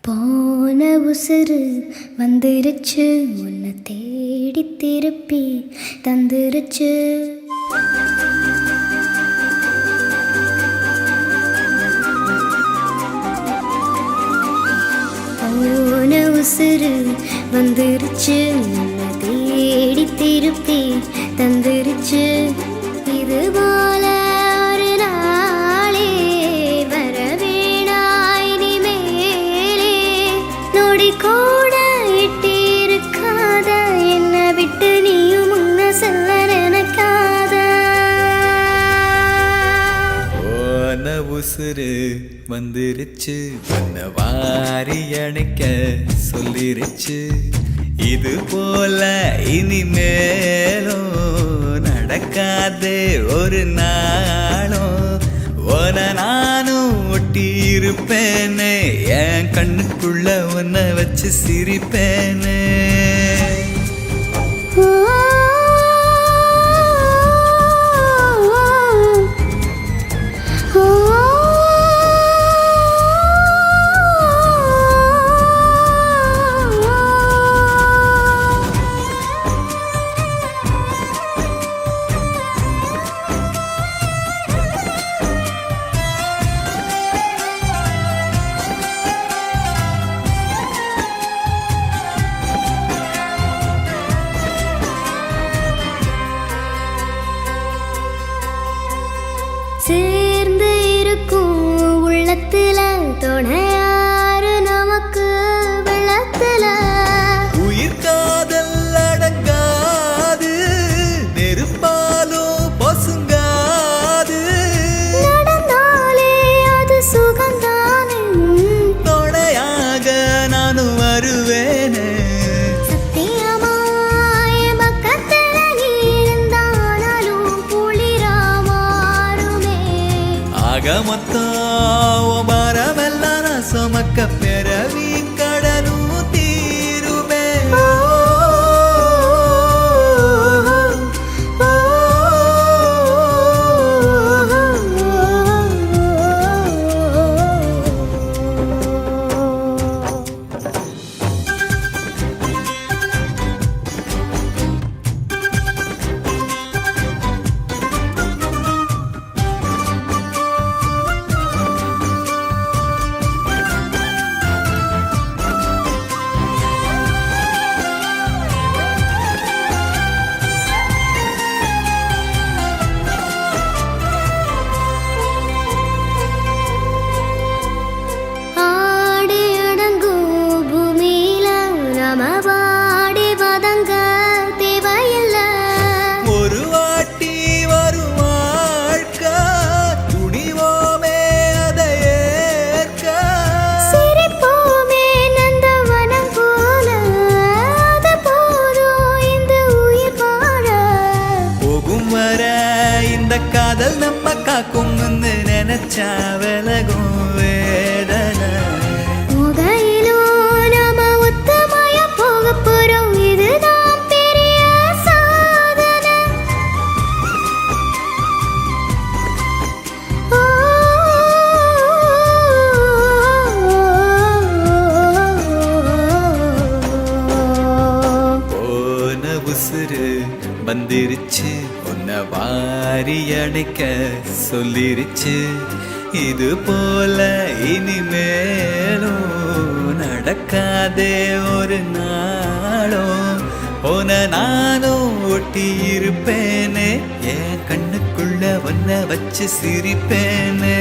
போன உசுறு வந்துருச்சு, உன்னை தேடி திருப்பி தந்துருச்சு. போன உசுறு வந்துருச்சு, உன்னை தேடி திருப்பி தந்துருச்சு. இது போல ஒரு நாளே வரவேணாய் நீ மேலே. நொடி கூட இட்டு இருக்காத, என்னை விட்டு நீயும் முன்ன செல்ல நினைக்காத. போன உசுறு வந்துருச்சு, உன்னை வாரி அணைக்க சொல்லிருச்சு. இது போல இனிமேலும் நடக்காதே ஒரு நாளும். உன நானும் ஒட்டி இருப்பேனே, என் கண்ணுக்குள்ள உன்னை வச்சு சிரிப்பேனே. சேர்ந்து இருக்கும் உள்ளத்துல துணையாரு நமக்கு வெள்ளத்துல. உயிர் காதல் அடங்காது, நெருப்பாலும் பொசுங்காது. நடந்தாலே அது சுகந்தானே, துணையாக நானும் வருவேனே. சத்தியமாய பக்கத்துல நீ இருந்தாலும் குளிரா மாறுமே. ஆக மொத்தம் மரமெல்லாம் நான் சுமக்க பிறவி கடலும் தீருமே. ஒரு வாட்டி வரும் வாழ்க்கை, துணிவோமே அதை ஏற்க. சிரிப்போமே நந்தவனம் போல, அது போதும் இந்த உயிர் வாழ. போகும் வர இந்த காதல் நம்ம காக்கும் நினைச்சா விலகும் வேதனை. முகையிலும் நாம ஒத்தமாய போக போறோம், இதுதான் பெரிய சாதனை. போன உசுறு வந்துருச்சு, உன்னை வாரி அணைக்க சொல்லிருச்சு. இது போல இனிமேலும் நடக்காதே ஒரு நாளும். உன நானும் ஒட்டி இருப்பேனே, என் கண்ணுக்குள்ள உன்னை வச்சு சிரிப்பேனே.